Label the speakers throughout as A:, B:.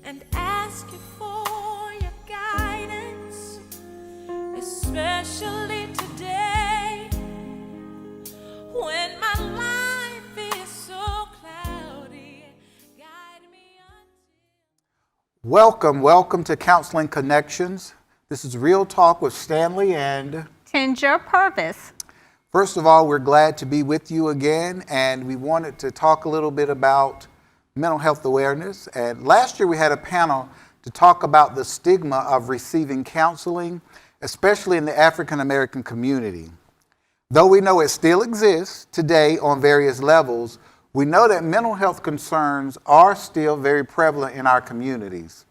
A: and ask you for your guidance, especially today when my life is so cloudy. Guide me until...
B: Welcome to Counseling Connections. This is Real Talk with Stanley and
C: Ginger Purvis.
B: First of all, we're glad to be with you again, and we wanted to talk a little bit about mental health awareness. And last year we had a panel to talk about the stigma of receiving counseling, especially in the African American community. Though we know it still exists today on various levels, we know that mental health concerns are still very prevalent in our communities.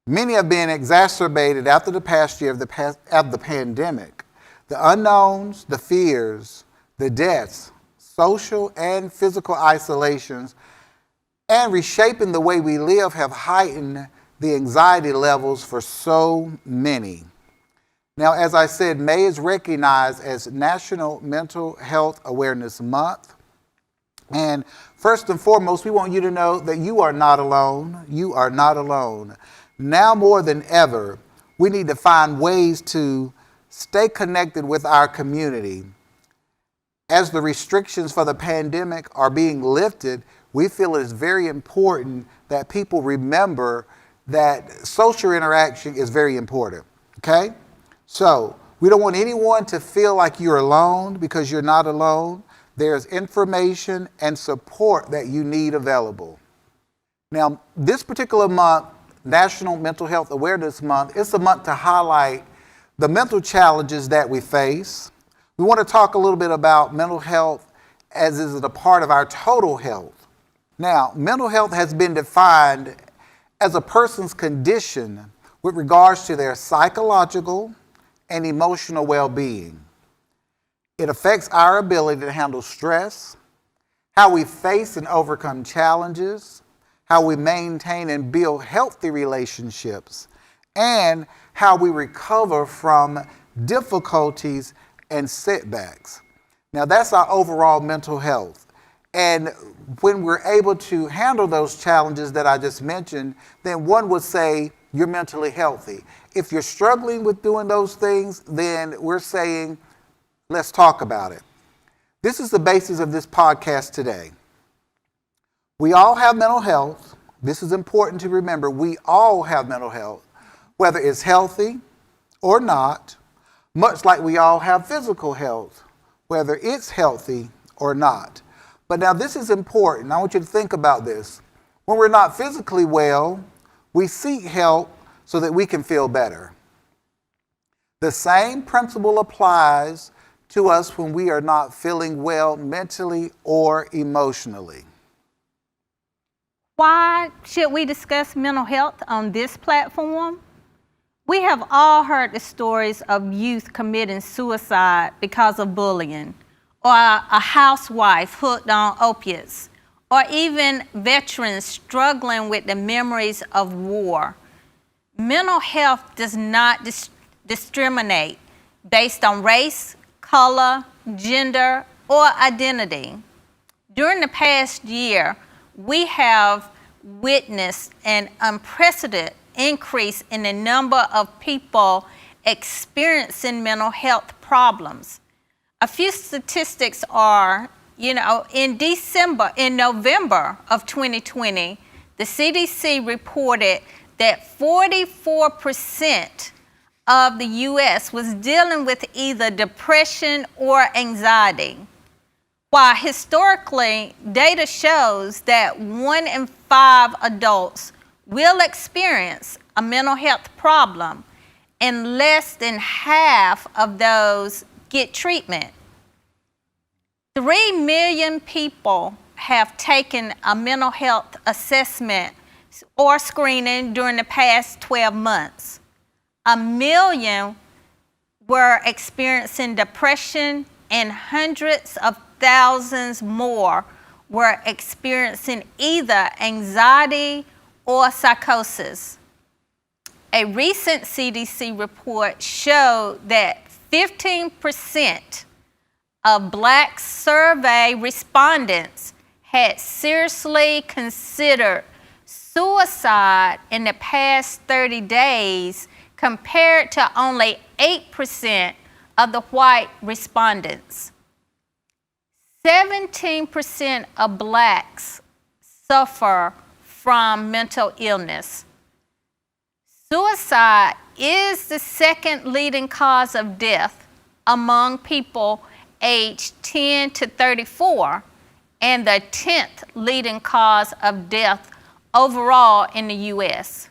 B: Many have been exacerbated after the past year of the pandemic. The unknowns, the fears, the deaths, social and physical isolations, and reshaping the way we live have heightened the anxiety levels for so many. Now, as I said, May is recognized as National Mental Health Awareness Month. And first and foremost, we want you to know that you are not alone. You are not alone. Now more than ever, we need to find ways to stay connected with our community. As the restrictions for the pandemic are being lifted, we feel it is very important that people remember that social interaction is very important, okay? So we don't want anyone to feel like you're alone, because you're not alone. There's information and support that you need available. Now, this particular month, National Mental Health Awareness Month, it's a month to highlight the mental challenges that we face. We want to talk a little bit about mental health as is it a part of our total health. Now, mental health has been defined as a person's condition with regards to their psychological and emotional well-being. It affects our ability to handle stress, how we face and overcome challenges, how we maintain and build healthy relationships, and how we recover from difficulties and setbacks. Now, that's our overall mental health. And when we're able to handle those challenges that I just mentioned, then one would say you're mentally healthy. If you're struggling with doing those things, then we're saying, let's talk about it. This is the basis of this podcast today. We all have mental health. This is important to remember. We all have mental health, whether it's healthy or not, much like we all have physical health, whether it's healthy or not. But now this is important. I want you to think about this. When we're not physically well, we seek help so that we can feel better. The same principle applies to us when we are not feeling well mentally or emotionally.
C: Why should we discuss mental health on this platform? We have all heard the stories of youth committing suicide because of bullying, or a housewife hooked on opiates, or even veterans struggling with the memories of war. Mental health does not discriminate based on race, color, gender, or identity. During the past year, we have witnessed an unprecedented increase in the number of people experiencing mental health problems. A few statistics are, in November of 2020, the CDC reported that 44% of the U.S. was dealing with either depression or anxiety. While historically, data shows that 1 in 5 adults will experience a mental health problem, and less than half of those get treatment. 3 million people have taken a mental health assessment or screening during the past 12 months. 1 million were experiencing depression, and hundreds of thousands more were experiencing either anxiety or psychosis. A recent CDC report showed that 15% of Black survey respondents had seriously considered suicide in the past 30 days compared to only 8% of the white respondents. 17% of blacks suffer from mental illness. Suicide is the second leading cause of death among people aged 10 to 34 and the 10th leading cause of death overall in the U.S.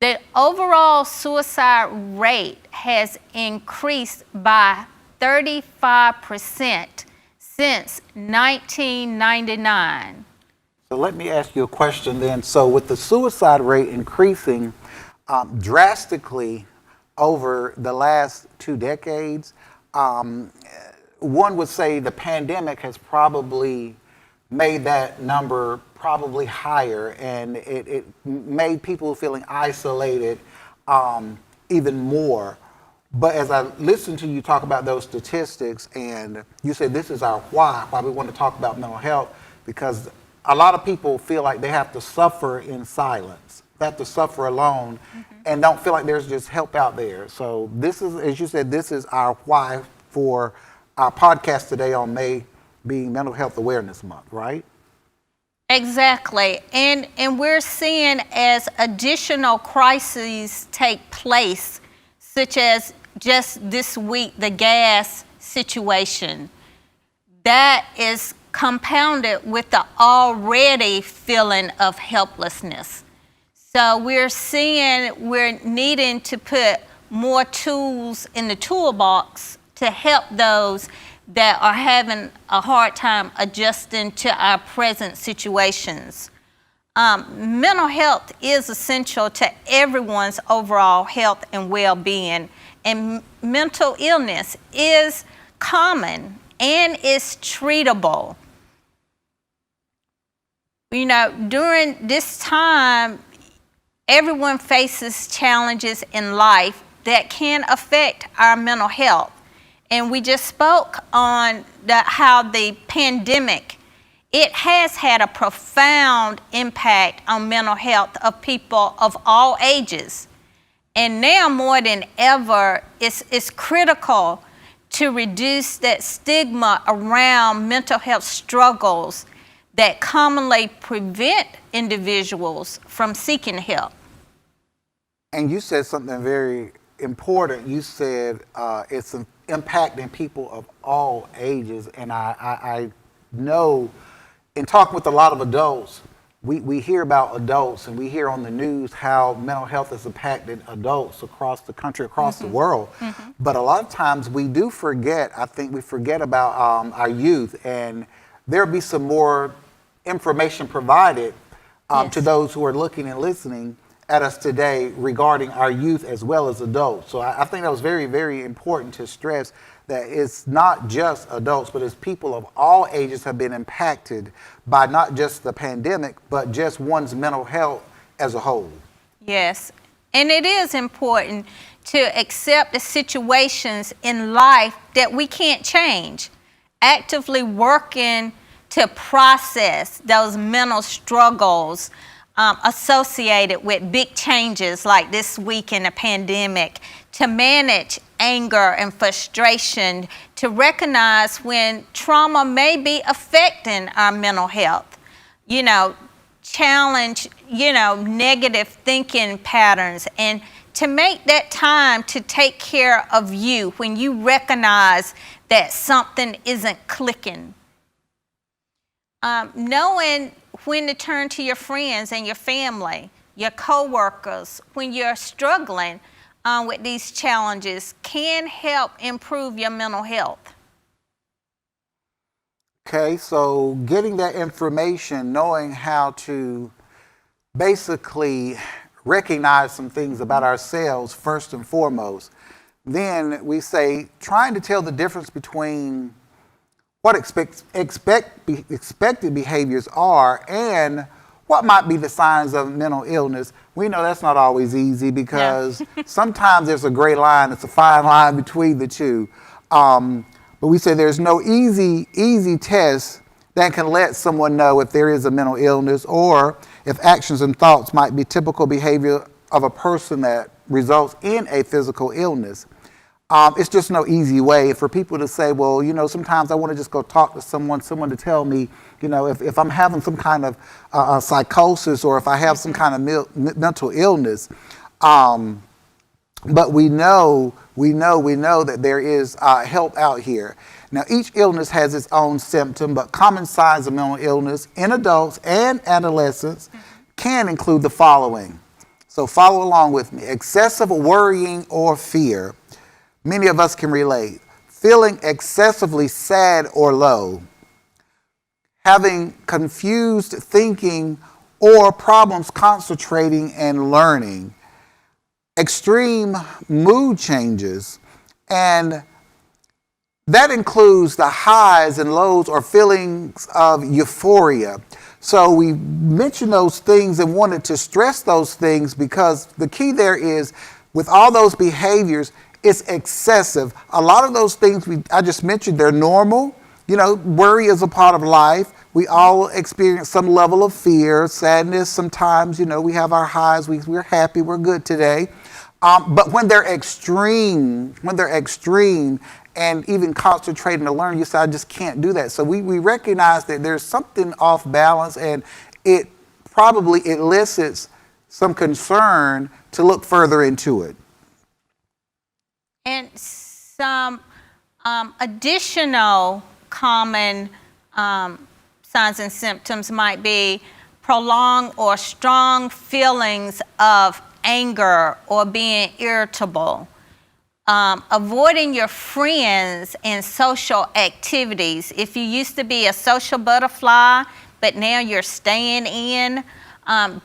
C: The overall suicide rate has increased by 35% since 1999.
B: So let me ask you a question then. So with the suicide rate increasing drastically over the last 2 decades, one would say the pandemic has probably made that number probably higher, and it made people feeling isolated even more. But as I listened to you talk about those statistics, and you said this is our why we want to talk about mental health, because a lot of people feel like they have to suffer in silence, they have to suffer alone, and don't feel like there's just help out there. So this is, as you said, this is our why for our podcast today on May being Mental Health Awareness Month, right?
C: Exactly. And we're seeing as additional crises take place, such as just this week, the gas situation, that is compounded with the already feeling of helplessness. So we're seeing we're needing to put more tools in the toolbox to help those that are having a hard time adjusting to our present situations. Mental health is essential to everyone's overall health and well-being, and mental illness is common and is treatable. You know, during this time, everyone faces challenges in life that can affect our mental health. And we just spoke on how the pandemic, it has had a profound impact on mental health of people of all ages. And now more than ever, it's critical to reduce that stigma around mental health struggles that commonly prevent individuals from seeking help.
B: And you said something very important. You said it's impacting people of all ages. And I know, in talking with a lot of adults, we hear about adults, and we hear on the news how mental health has impacted adults across the country, across the world. But a lot of times we do forget, I think we forget about our youth, and there'll be some more information provided to those who are looking and listening at us today regarding our youth as well as adults. So I think that was very, very important to stress that it's not just adults, but it's people of all ages have been impacted by not just the pandemic, but just one's mental health as a whole.
C: Yes, and it is important to accept the situations in life that we can't change, actively working to process those mental struggles associated with big changes like this week in the pandemic, to manage anger and frustration, to recognize when trauma may be affecting our mental health, challenge, negative thinking patterns, and to make that time to take care of you when you recognize that something isn't clicking. Knowing when to turn to your friends and your family, your coworkers, when you're struggling with these challenges can help improve your mental health.
B: Okay, so getting that information, knowing how to basically recognize some things about ourselves first and foremost. Then we say trying to tell the difference between what expected behaviors are and what might be the signs of mental illness. We know that's not always easy because sometimes there's a gray line, it's a fine line between the two. But we say there's no easy test, that can let someone know if there is a mental illness or if actions and thoughts might be typical behavior of a person that results in a physical illness. It's just no easy way for people to say, well, sometimes I want to just go talk to someone to tell me, if I'm having some kind of psychosis or if I have some kind of mental illness. But we know that there is help out here. Now, each illness has its own symptom, but common signs of mental illness in adults and adolescents can include the following. So follow along with me. Excessive worrying or fear. Many of us can relate. Feeling excessively sad or low. Having confused thinking or problems concentrating and learning. Extreme mood changes, and that includes the highs and lows or feelings of euphoria. So we mentioned those things and wanted to stress those things because the key there is with all those behaviors, it's excessive. A lot of those things I just mentioned, they're normal. Worry is a part of life. We all experience some level of fear, sadness. Sometimes, we have our highs. We're happy. We're good today. But when they're extreme, and even concentrating to learn, you say, I just can't do that. So we recognize that there's something off balance, and it probably elicits some concern to look further into it.
C: And some additional common signs and symptoms might be prolonged or strong feelings of anger or being irritable, avoiding your friends and social activities. If you used to be a social butterfly, but now you're staying in,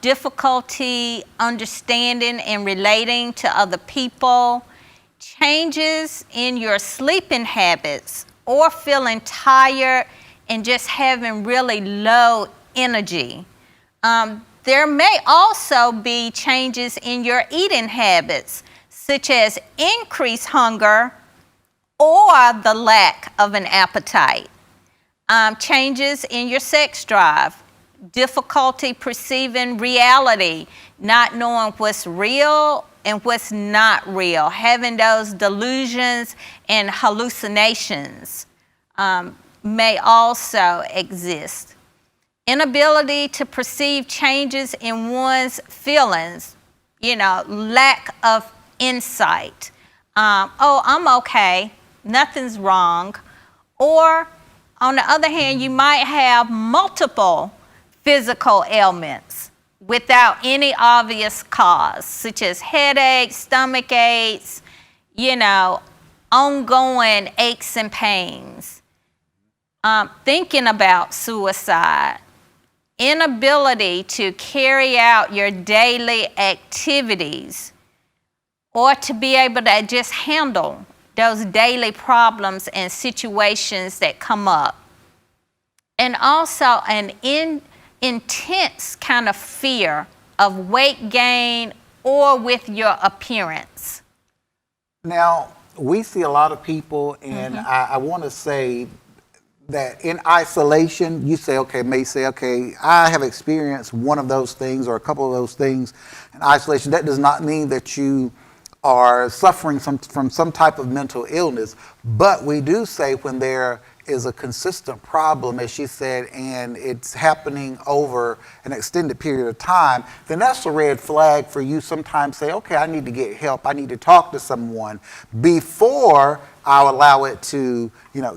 C: difficulty understanding and relating to other people, changes in your sleeping habits or feeling tired and just having really low energy. There may also be changes in your eating habits, such as increased hunger or the lack of an appetite. Changes in your sex drive, difficulty perceiving reality, not knowing what's real and what's not real, having those delusions and hallucinations may also exist. Inability to perceive changes in one's feelings, lack of insight. I'm okay, nothing's wrong. Or on the other hand, you might have multiple physical ailments without any obvious cause, such as headaches, stomach aches, ongoing aches and pains. Thinking about suicide, inability to carry out your daily activities or to be able to just handle those daily problems and situations that come up. And also an intense kind of fear of weight gain or with your appearance.
B: Now, we see a lot of people, and I want to say that in isolation, you may say, I have experienced one of those things or a couple of those things in isolation. That does not mean that you are suffering from some type of mental illness. But we do say when there is a consistent problem, as she said, and it's happening over an extended period of time, then that's a red flag for you. Sometimes say, I need to get help. I need to talk to someone before I'll allow it to,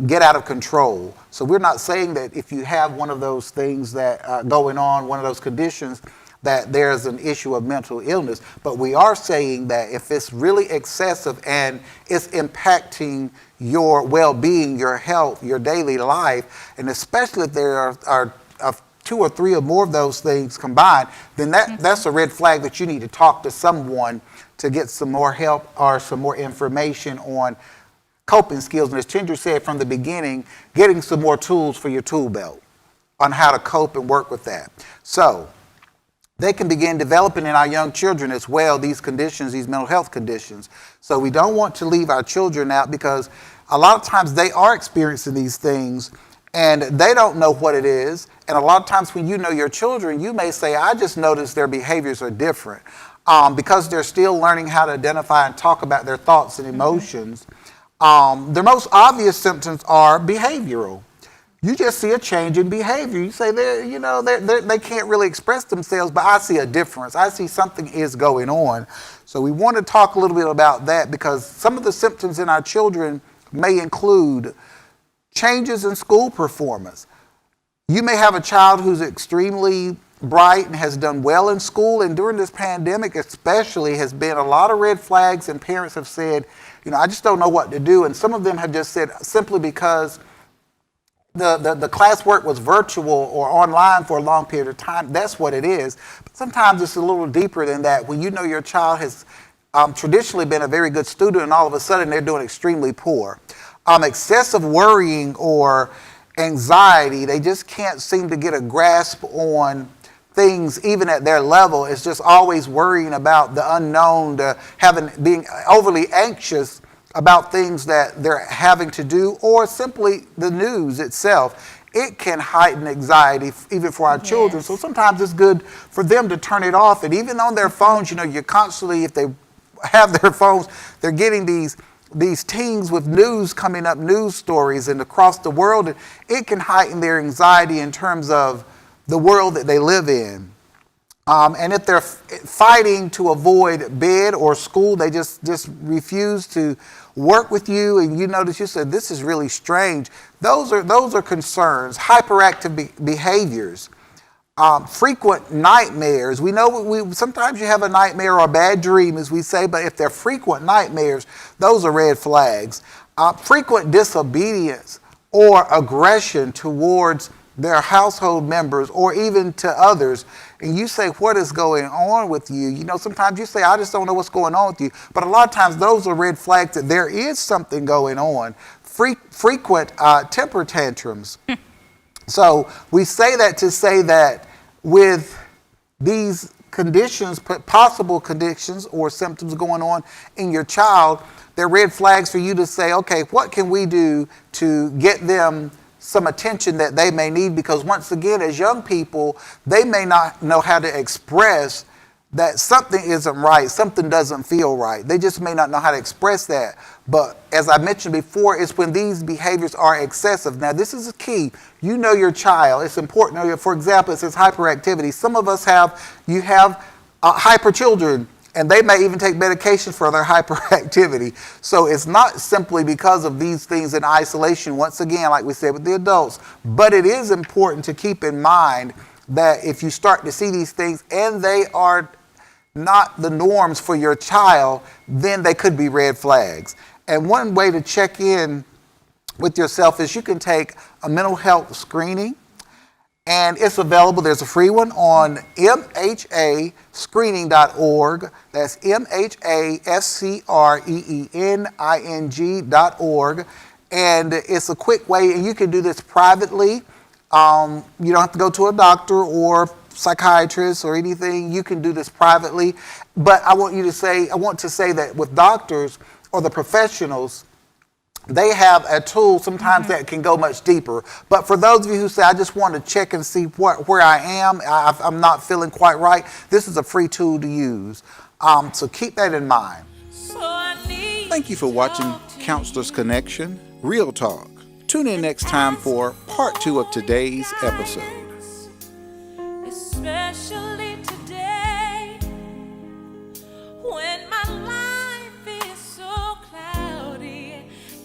B: get out of control. So we're not saying that if you have one of those things that going on, one of those conditions, that there's an issue of mental illness. But we are saying that if it's really excessive and it's impacting your well-being, your health, your daily life, and especially if there are 2 or 3 or more of those things combined, then that's a red flag that you need to talk to someone to get some more help or some more information on coping skills. And as Chandra said from the beginning, getting some more tools for your tool belt on how to cope and work with that. So they can begin developing in our young children as well these conditions, these mental health conditions. So we don't want to leave our children out because a lot of times they are experiencing these things and they don't know what it is. And a lot of times when you know your children, you may say, I just noticed their behaviors are different. Because they're still learning how to identify and talk about their thoughts and emotions. Their most obvious symptoms are behavioral. You just see a change in behavior. You say they can't really express themselves, but I see a difference. I see something is going on. So we want to talk a little bit about that, because some of the symptoms in our children may include changes in school performance. You may have a child who's extremely bright and has done well in school, and during this pandemic especially has been a lot of red flags, and parents have said, I just don't know what to do. And some of them have just said simply because the classwork was virtual or online for a long period of time, that's what it is. But sometimes it's a little deeper than that. When you know your child has traditionally been a very good student and all of a sudden they're doing extremely poor. Excessive worrying or anxiety, they just can't seem to get a grasp on things even at their level. It's just always worrying about the unknown, being overly anxious about things that they're having to do, or simply the news itself. It can heighten anxiety even for our children. So sometimes it's good for them to turn it off. And even on their phones, you're constantly, if they have their phones, they're getting these teens with news coming up, news stories and across the world. And it can heighten their anxiety in terms of the world that they live in. And if they're fighting to avoid bed or school, they just refuse to work with you, and you notice you said, this is really strange. Those are concerns. Hyperactive behaviors. Frequent nightmares. We know sometimes you have a nightmare or a bad dream, as we say, but if they're frequent nightmares, those are red flags. Frequent disobedience or aggression towards their household members or even to others. And you say, what is going on with you? Sometimes you say, I just don't know what's going on with you. But a lot of times those are red flags that there is something going on. Frequent temper tantrums. So we say that to say that with these conditions, possible conditions or symptoms going on in your child, they're red flags for you to say, okay, what can we do to get them some attention that they may need? Because once again, as young people, they may not know how to express that something isn't right, something doesn't feel right. They just may not know how to express that. But as I mentioned before, it's when these behaviors are excessive. Now, this is a key. You know your child. It's important. For example, it says hyperactivity. Some of us have hyper children, and they may even take medication for their hyperactivity. So it's not simply because of these things in isolation, once again, like we said with the adults. But it is important to keep in mind that if you start to see these things and they are not the norms for your child, then they could be red flags. And one way to check in with yourself is you can take a mental health screening. And it's available. There's a free one on mhascreening.org. That's mhascreening.org. And it's a quick way, and you can do this privately. You don't have to go to a doctor or psychiatrist or anything. You can do this privately. But I want to say that with doctors or the professionals, they have a tool sometimes that can go much deeper. But for those of you who say, I just want to check and see where I am, I'm not feeling quite right, this is a free tool to use. So keep that in mind. Thank you for watching Counselor's Connection, Real Talk. Tune in next time for part 2 of today's episode.
A: Especially